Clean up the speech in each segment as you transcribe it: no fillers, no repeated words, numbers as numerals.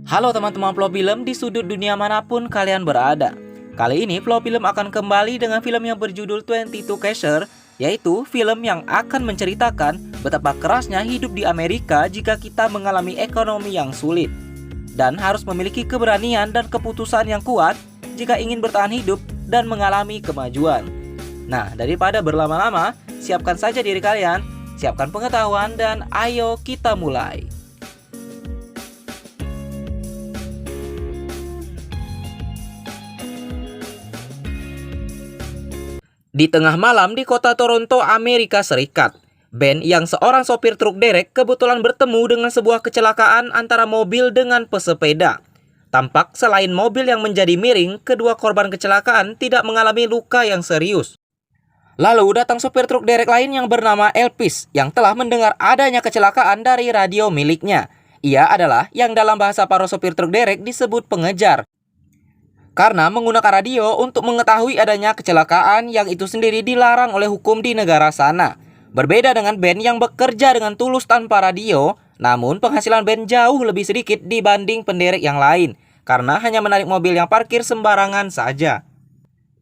Halo teman-teman Flow Film di sudut dunia manapun kalian berada. Kali ini Flow Film akan kembali dengan film yang berjudul 22 Caesar, yaitu film yang akan menceritakan betapa kerasnya hidup di Amerika jika kita mengalami ekonomi yang sulit dan harus memiliki keberanian dan keputusan yang kuat jika ingin bertahan hidup dan mengalami kemajuan. Nah, daripada berlama-lama, siapkan saja diri kalian, siapkan pengetahuan, dan ayo kita mulai. Di tengah malam di kota Toronto, Amerika Serikat, Ben yang seorang sopir truk derek kebetulan bertemu dengan sebuah kecelakaan antara mobil dengan pesepeda. Tampak selain mobil yang menjadi miring, kedua korban kecelakaan tidak mengalami luka yang serius. Lalu datang sopir truk derek lain yang bernama Elvis yang telah mendengar adanya kecelakaan dari radio miliknya. Ia adalah yang dalam bahasa para sopir truk derek disebut pengejar, karena menggunakan radio untuk mengetahui adanya kecelakaan yang itu sendiri dilarang oleh hukum di negara sana. Berbeda dengan Ben yang bekerja dengan tulus tanpa radio, namun penghasilan Ben jauh lebih sedikit dibanding penderek yang lain, karena hanya menarik mobil yang parkir sembarangan saja.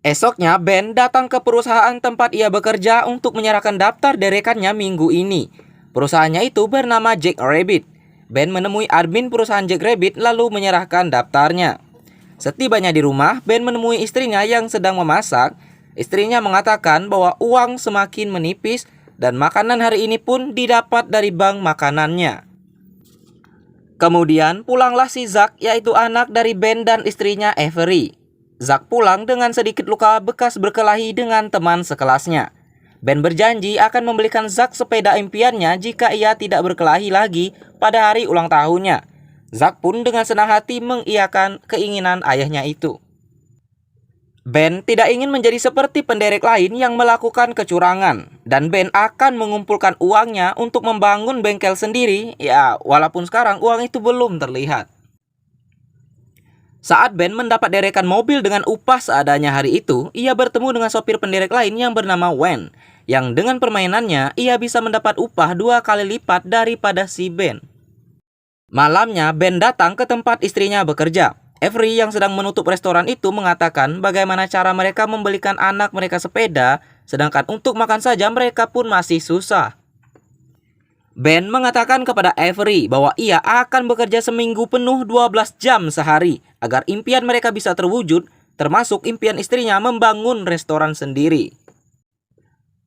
Esoknya Ben datang ke perusahaan tempat ia bekerja untuk menyerahkan daftar derekannya minggu ini. Perusahaannya itu bernama Jack Rabbit. Ben menemui admin perusahaan Jack Rabbit lalu menyerahkan daftarnya. Setibanya di rumah, Ben menemui istrinya yang sedang memasak. Istrinya mengatakan bahwa uang semakin menipis dan makanan hari ini pun didapat dari bank makanannya. Kemudian pulanglah si Zak, yaitu anak dari Ben dan istrinya Avery. Zak pulang dengan sedikit luka bekas berkelahi dengan teman sekelasnya. Ben berjanji akan membelikan Zak sepeda impiannya jika ia tidak berkelahi lagi pada hari ulang tahunnya. Zak pun dengan senang hati mengiyakan keinginan ayahnya itu. Ben tidak ingin menjadi seperti penderek lain yang melakukan kecurangan, dan Ben akan mengumpulkan uangnya untuk membangun bengkel sendiri, ya walaupun sekarang uang itu belum terlihat. Saat Ben mendapat derekan mobil dengan upah seadanya hari itu, ia bertemu dengan sopir penderek lain yang bernama Wen, yang dengan permainannya ia bisa mendapat upah 2 kali lipat daripada si Ben. Malamnya, Ben datang ke tempat istrinya bekerja. Avery yang sedang menutup restoran itu mengatakan bagaimana cara mereka membelikan anak mereka sepeda, sedangkan untuk makan saja mereka pun masih susah. Ben mengatakan kepada Avery bahwa ia akan bekerja seminggu penuh 12 jam sehari agar impian mereka bisa terwujud, termasuk impian istrinya membangun restoran sendiri.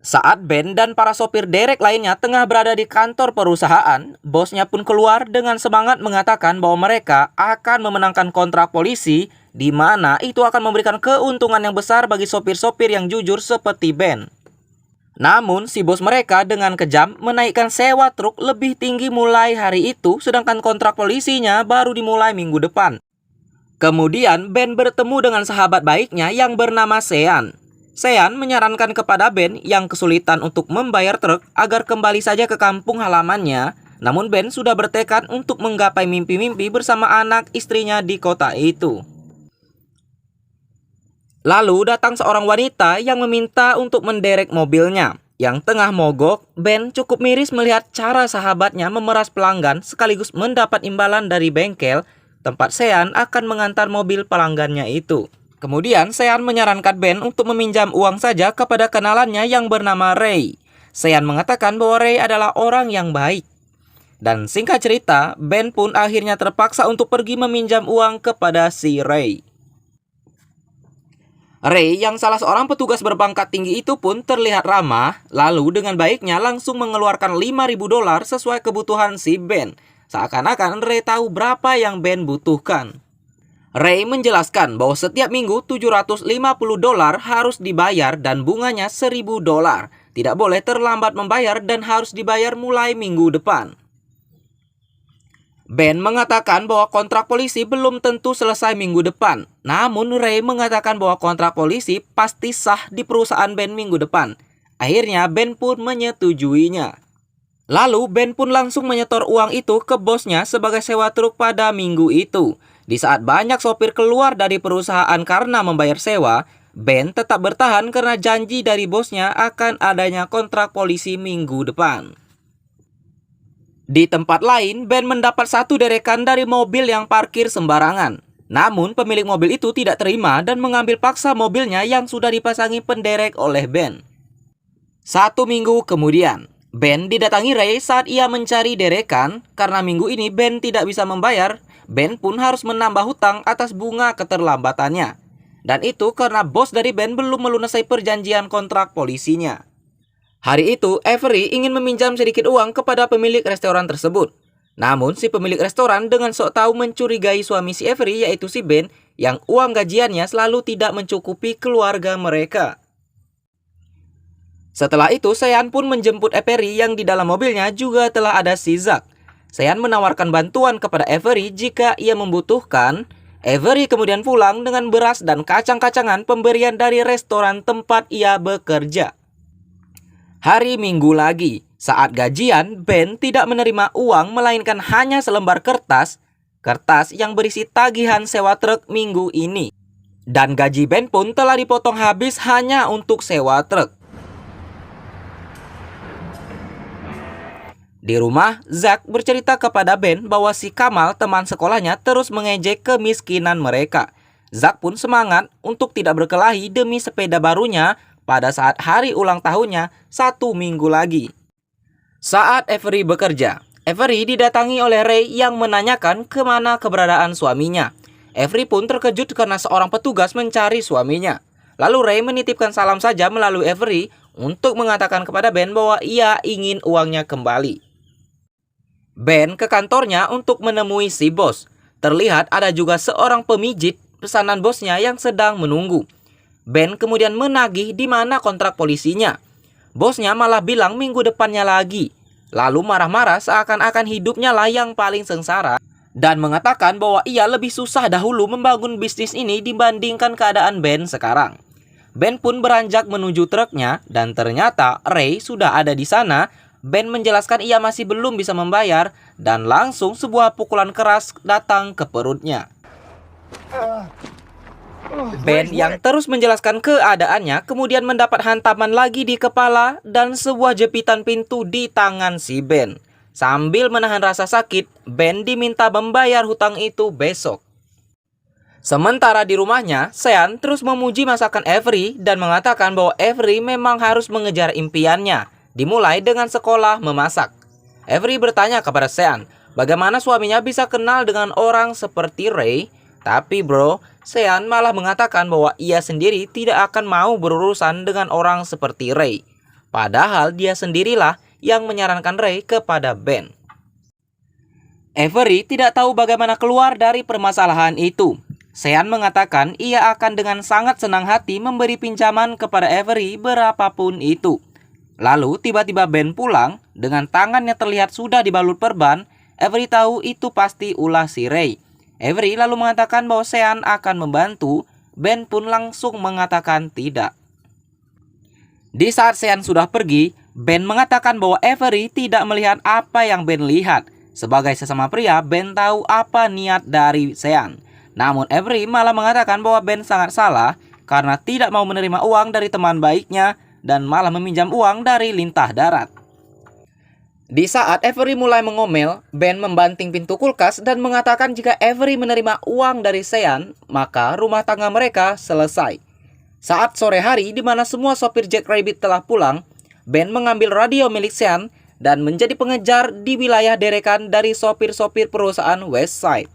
Saat Ben dan para sopir derek lainnya tengah berada di kantor perusahaan, bosnya pun keluar dengan semangat mengatakan bahwa mereka akan memenangkan kontrak polisi, di mana itu akan memberikan keuntungan yang besar bagi sopir-sopir yang jujur seperti Ben. Namun si bos mereka dengan kejam menaikkan sewa truk lebih tinggi mulai hari itu, sedangkan kontrak polisinya baru dimulai minggu depan. Kemudian Ben bertemu dengan sahabat baiknya yang bernama Sean. Sean menyarankan kepada Ben yang kesulitan untuk membayar truk agar kembali saja ke kampung halamannya. Namun Ben sudah bertekad untuk menggapai mimpi-mimpi bersama anak istrinya di kota itu. Lalu datang seorang wanita yang meminta untuk menderek mobilnya. Yang tengah mogok, Ben cukup miris melihat cara sahabatnya memeras pelanggan sekaligus mendapat imbalan dari bengkel tempat Sean akan mengantar mobil pelanggannya itu. Kemudian Sean menyarankan Ben untuk meminjam uang saja kepada kenalannya yang bernama Ray. Sean mengatakan bahwa Ray adalah orang yang baik. Dan singkat cerita, Ben pun akhirnya terpaksa untuk pergi meminjam uang kepada si Ray. Ray yang salah seorang petugas berpangkat tinggi itu pun terlihat ramah, lalu dengan baiknya langsung mengeluarkan $5.000 sesuai kebutuhan si Ben. Seakan-akan Ray tahu berapa yang Ben butuhkan. Ray menjelaskan bahwa setiap minggu $750 harus dibayar dan bunganya $1.000. Tidak boleh terlambat membayar dan harus dibayar mulai minggu depan. Ben mengatakan bahwa kontrak polisi belum tentu selesai minggu depan. Namun Ray mengatakan bahwa kontrak polisi pasti sah di perusahaan Ben minggu depan. Akhirnya Ben pun menyetujuinya. Lalu Ben pun langsung menyetor uang itu ke bosnya sebagai sewa truk pada minggu itu. Di saat banyak sopir keluar dari perusahaan karena membayar sewa, Ben tetap bertahan karena janji dari bosnya akan adanya kontrak polisi minggu depan. Di tempat lain, Ben mendapat satu derekan dari mobil yang parkir sembarangan. Namun, pemilik mobil itu tidak terima dan mengambil paksa mobilnya yang sudah dipasangi penderek oleh Ben. 1 minggu kemudian, Ben didatangi Ray saat ia mencari derekan. Karena minggu ini Ben tidak bisa membayar, Ben pun harus menambah hutang atas bunga keterlambatannya. Dan itu karena bos dari Ben belum melunasi perjanjian kontrak polisinya. Hari itu, Avery ingin meminjam sedikit uang kepada pemilik restoran tersebut. Namun, si pemilik restoran dengan sok tahu mencurigai suami si Avery, yaitu si Ben, yang uang gajiannya selalu tidak mencukupi keluarga mereka. Setelah itu, Sean pun menjemput Avery yang di dalam mobilnya juga telah ada si Zack. Sean menawarkan bantuan kepada Avery jika ia membutuhkan. Avery kemudian pulang dengan beras dan kacang-kacangan pemberian dari restoran tempat ia bekerja. Hari Minggu lagi, saat gajian, Ben tidak menerima uang melainkan hanya selembar kertas yang berisi tagihan sewa truk minggu ini. Dan gaji Ben pun telah dipotong habis hanya untuk sewa truk. Di rumah, Zack bercerita kepada Ben bahwa si Kamal, teman sekolahnya, terus mengejek kemiskinan mereka. Zack pun semangat untuk tidak berkelahi demi sepeda barunya pada saat hari ulang tahunnya 1 minggu lagi. Saat Avery bekerja, Avery didatangi oleh Ray yang menanyakan kemana keberadaan suaminya. Avery pun terkejut karena seorang petugas mencari suaminya. Lalu Ray menitipkan salam saja melalui Avery untuk mengatakan kepada Ben bahwa ia ingin uangnya kembali. Ben ke kantornya untuk menemui si bos. Terlihat ada juga seorang pemijit pesanan bosnya yang sedang menunggu. Ben kemudian menagih di mana kontrak polisinya. Bosnya malah bilang minggu depannya lagi. Lalu marah-marah seakan-akan hidupnya lah yang paling sengsara. Dan mengatakan bahwa ia lebih susah dahulu membangun bisnis ini dibandingkan keadaan Ben sekarang. Ben pun beranjak menuju truknya dan ternyata Ray sudah ada di sana. Ben menjelaskan ia masih belum bisa membayar dan langsung sebuah pukulan keras datang ke perutnya. Ben yang terus menjelaskan keadaannya kemudian mendapat hantaman lagi di kepala dan sebuah jepitan pintu di tangan si Ben. Sambil menahan rasa sakit, Ben diminta membayar hutang itu besok. Sementara di rumahnya, Sean terus memuji masakan Avery dan mengatakan bahwa Avery memang harus mengejar impiannya, dimulai dengan sekolah memasak. Avery bertanya kepada Sean, bagaimana suaminya bisa kenal dengan orang seperti Ray? Tapi bro, Sean malah mengatakan bahwa ia sendiri tidak akan mau berurusan dengan orang seperti Ray. Padahal dia sendirilah yang menyarankan Ray kepada Ben. Avery tidak tahu bagaimana keluar dari permasalahan itu. Sean mengatakan ia akan dengan sangat senang hati memberi pinjaman kepada Avery berapapun itu. Lalu tiba-tiba Ben pulang dengan tangannya terlihat sudah dibalut perban. Avery tahu itu pasti ulah si Ray. Avery lalu mengatakan bahwa Sean akan membantu. Ben pun langsung mengatakan tidak. Di saat Sean sudah pergi, Ben mengatakan bahwa Avery tidak melihat apa yang Ben lihat. Sebagai sesama pria, Ben tahu apa niat dari Sean. Namun Avery malah mengatakan bahwa Ben sangat salah karena tidak mau menerima uang dari teman baiknya dan malah meminjam uang dari lintah darat. Di saat Avery mulai mengomel, Ben membanting pintu kulkas dan mengatakan jika Avery menerima uang dari Sean, maka rumah tangga mereka selesai. Saat sore hari di mana semua sopir Jack Rabbit telah pulang, Ben mengambil radio milik Sean dan menjadi pengejar di wilayah derekan dari sopir-sopir perusahaan Westside.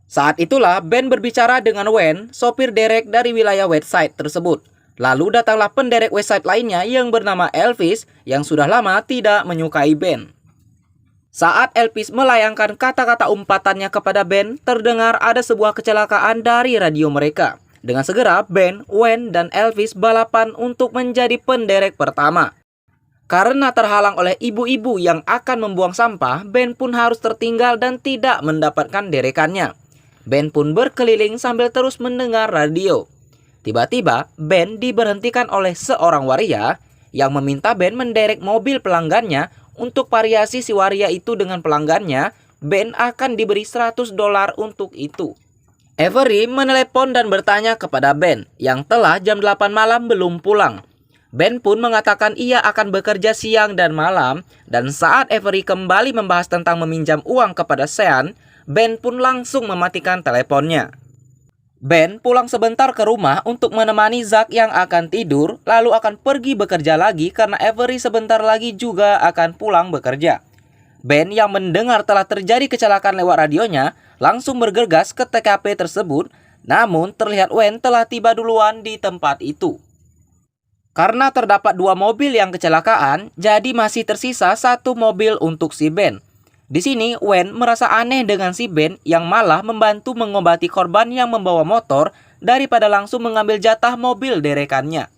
Saat itulah Ben berbicara dengan Wen, sopir derek dari wilayah Westside tersebut. Lalu datanglah penderek Westside lainnya yang bernama Elvis yang sudah lama tidak menyukai Ben. Saat Elvis melayangkan kata-kata umpatannya kepada Ben, terdengar ada sebuah kecelakaan dari radio mereka. Dengan segera Ben, Wen, dan Elvis balapan untuk menjadi penderek pertama. Karena terhalang oleh ibu-ibu yang akan membuang sampah, Ben pun harus tertinggal dan tidak mendapatkan derekannya. Ben pun berkeliling sambil terus mendengar radio. Tiba-tiba, Ben diberhentikan oleh seorang waria yang meminta Ben menderek mobil pelanggannya. Untuk variasi si waria itu dengan pelanggannya, Ben akan diberi $100 untuk itu. Avery menelepon dan bertanya kepada Ben yang telah jam 8 malam belum pulang. Ben pun mengatakan ia akan bekerja siang dan malam, dan saat Avery kembali membahas tentang meminjam uang kepada Sean, Ben pun langsung mematikan teleponnya. Ben pulang sebentar ke rumah untuk menemani Zack yang akan tidur, lalu akan pergi bekerja lagi karena Avery sebentar lagi juga akan pulang bekerja. Ben yang mendengar telah terjadi kecelakaan lewat radionya, langsung bergegas ke TKP tersebut, namun terlihat Wen telah tiba duluan di tempat itu. Karena terdapat 2 mobil yang kecelakaan, jadi masih tersisa 1 mobil untuk si Ben. Di sini, Wen merasa aneh dengan si Ben yang malah membantu mengobati korban yang membawa motor daripada langsung mengambil jatah mobil derekannya.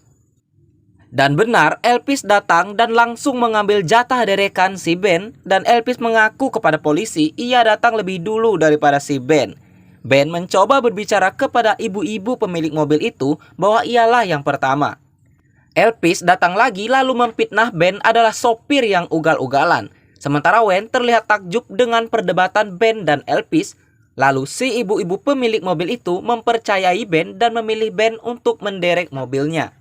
Dan benar, Elvis datang dan langsung mengambil jatah derekan si Ben, dan Elvis mengaku kepada polisi ia datang lebih dulu daripada si Ben. Ben mencoba berbicara kepada ibu-ibu pemilik mobil itu bahwa ialah yang pertama. Elvis datang lagi lalu memfitnah Ben adalah sopir yang ugal-ugalan. Sementara Wen terlihat takjub dengan perdebatan Ben dan Elvis. Lalu si ibu-ibu pemilik mobil itu mempercayai Ben dan memilih Ben untuk menderek mobilnya.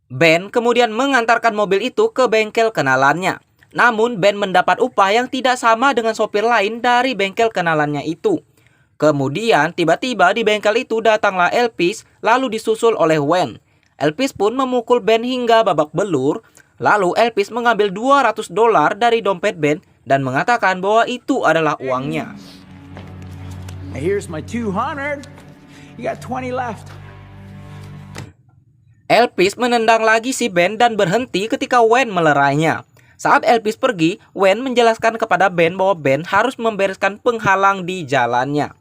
Ben kemudian mengantarkan mobil itu ke bengkel kenalannya. Namun Ben mendapat upah yang tidak sama dengan sopir lain dari bengkel kenalannya itu. Kemudian tiba-tiba di bengkel itu datanglah Elvis lalu disusul oleh Wen. Elvis pun memukul Ben hingga babak belur. Lalu Elvis mengambil $200 dari dompet Ben dan mengatakan bahwa itu adalah uangnya. Here's my 200. You got 20 left. Elvis menendang lagi si Ben dan berhenti ketika Wen melerainya. Saat Elvis pergi, Wen menjelaskan kepada Ben bahwa Ben harus membereskan penghalang di jalannya.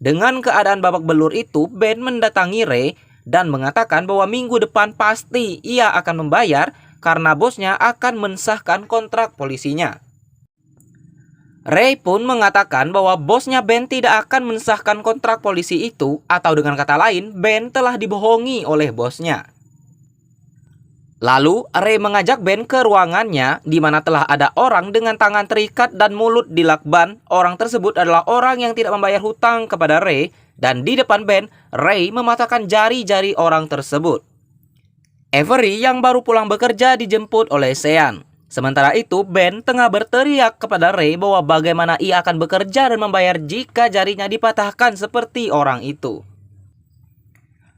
Dengan keadaan babak belur itu, Ben mendatangi Ray dan mengatakan bahwa minggu depan pasti ia akan membayar karena bosnya akan mensahkan kontrak polisinya. Ray pun mengatakan bahwa bosnya Ben tidak akan mensahkan kontrak polisi itu, atau dengan kata lain, Ben telah dibohongi oleh bosnya. Lalu Ray mengajak Ben ke ruangannya di mana telah ada orang dengan tangan terikat dan mulut dilakban. Orang tersebut adalah orang yang tidak membayar hutang kepada Ray. Dan di depan Ben, Ray mematahkan jari-jari orang tersebut. Avery yang baru pulang bekerja dijemput oleh Sean. Sementara itu, Ben tengah berteriak kepada Ray bahwa bagaimana ia akan bekerja dan membayar jika jarinya dipatahkan seperti orang itu.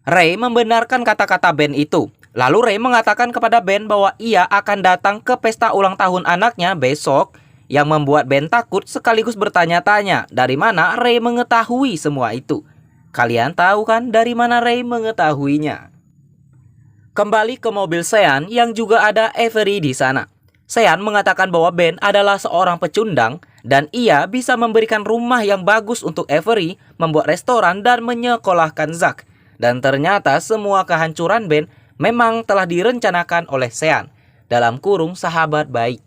Ray membenarkan kata-kata Ben itu. Lalu Ray mengatakan kepada Ben bahwa ia akan datang ke pesta ulang tahun anaknya besok, yang membuat Ben takut sekaligus bertanya-tanya dari mana Ray mengetahui semua itu. Kalian tahu kan dari mana Ray mengetahuinya? Kembali ke mobil Sean yang juga ada Avery di sana. Sean mengatakan bahwa Ben adalah seorang pecundang dan ia bisa memberikan rumah yang bagus untuk Avery, membuat restoran dan menyekolahkan Zack. Dan ternyata semua kehancuran Ben memang telah direncanakan oleh Sean, dalam kurung sahabat baik.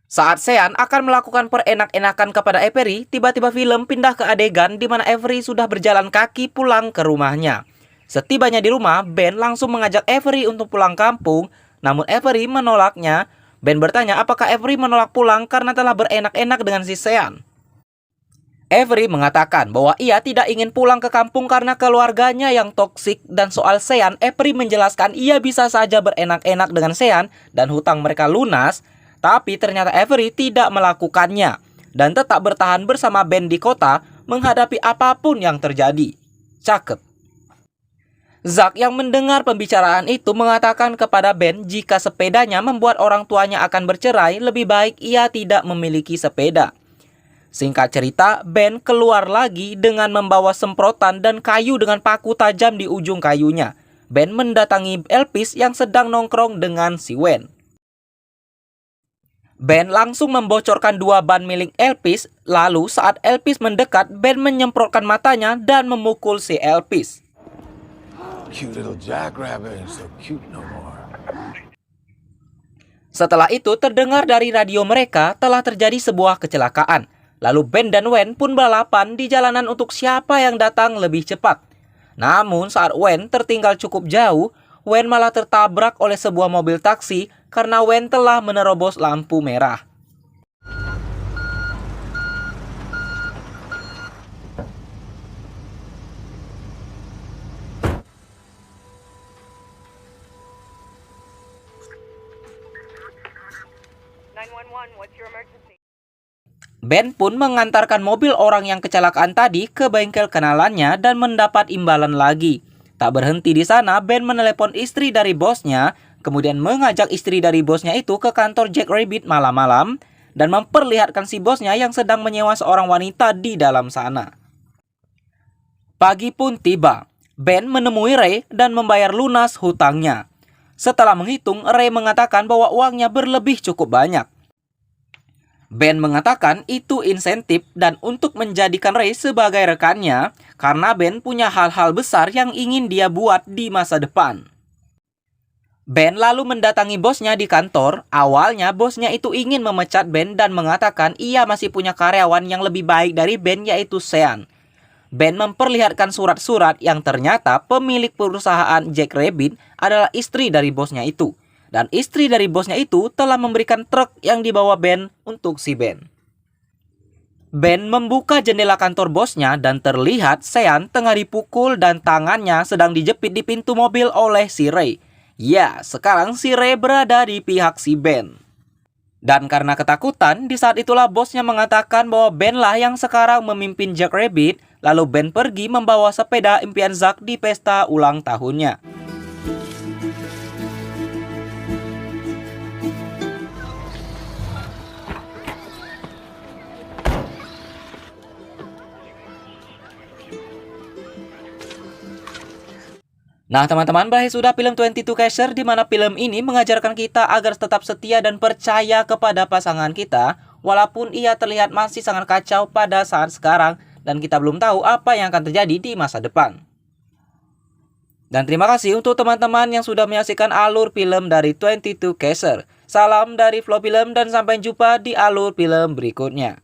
Saat Sean akan melakukan perenak-enakan kepada Avery, tiba-tiba film pindah ke adegan di mana Avery sudah berjalan kaki pulang ke rumahnya. Setibanya di rumah, Ben langsung mengajak Avery untuk pulang kampung, namun Avery menolaknya. Ben bertanya apakah Avery menolak pulang karena telah berenak-enak dengan si Sean. Avery mengatakan bahwa ia tidak ingin pulang ke kampung karena keluarganya yang toksik, dan soal Sean, Avery menjelaskan ia bisa saja berenak-enak dengan Sean dan hutang mereka lunas. Tapi ternyata Avery tidak melakukannya dan tetap bertahan bersama Ben di kota menghadapi apapun yang terjadi. Cakep. Zack yang mendengar pembicaraan itu mengatakan kepada Ben jika sepedanya membuat orang tuanya akan bercerai, lebih baik ia tidak memiliki sepeda. Singkat cerita, Ben keluar lagi dengan membawa semprotan dan kayu dengan paku tajam di ujung kayunya. Ben mendatangi Elvis yang sedang nongkrong dengan si Wen. Ben langsung membocorkan 2 ban milik Elvis. Lalu saat Elvis mendekat, Ben menyemprotkan matanya dan memukul si Elvis. Cute little jackrabbit ain't so cute no more. Setelah itu terdengar dari radio mereka telah terjadi sebuah kecelakaan. Lalu Ben dan Wen pun balapan di jalanan untuk siapa yang datang lebih cepat. Namun saat Wen tertinggal cukup jauh, Wen malah tertabrak oleh sebuah mobil taksi karena Wen telah menerobos lampu merah. 911, what's your emergency? Ben pun mengantarkan mobil orang yang kecelakaan tadi ke bengkel kenalannya dan mendapat imbalan lagi. Tak berhenti di sana, Ben menelepon istri dari bosnya, kemudian mengajak istri dari bosnya itu ke kantor Jack Rabbit malam-malam dan memperlihatkan si bosnya yang sedang menyewa seorang wanita di dalam sana. Pagi pun tiba. Ben menemui Ray dan membayar lunas hutangnya. Setelah menghitung, Ray mengatakan bahwa uangnya berlebih cukup banyak. Ben mengatakan itu insentif dan untuk menjadikan Ray sebagai rekannya karena Ben punya hal-hal besar yang ingin dia buat di masa depan. Ben lalu mendatangi bosnya di kantor. Awalnya bosnya itu ingin memecat Ben dan mengatakan ia masih punya karyawan yang lebih baik dari Ben, yaitu Sean. Ben memperlihatkan surat-surat yang ternyata pemilik perusahaan Jack Rabbit adalah istri dari bosnya itu. Dan istri dari bosnya itu telah memberikan truk yang dibawa Ben untuk si Ben. Ben membuka jendela kantor bosnya dan terlihat Sean tengah dipukul dan tangannya sedang dijepit di pintu mobil oleh si Ray. Ya, sekarang si Ray berada di pihak si Ben. Dan karena ketakutan, di saat itulah bosnya mengatakan bahwa Ben lah yang sekarang memimpin Jack Rabbit. Lalu Ben pergi membawa sepeda impian Zack di pesta ulang tahunnya. Nah teman-teman, berakhir sudah film 22 Cacher, di mana film ini mengajarkan kita agar tetap setia dan percaya kepada pasangan kita walaupun ia terlihat masih sangat kacau pada saat sekarang dan kita belum tahu apa yang akan terjadi di masa depan. Dan terima kasih untuk teman-teman yang sudah menyaksikan alur film dari 22 Cacher. Salam dari Flow Film dan sampai jumpa di alur film berikutnya.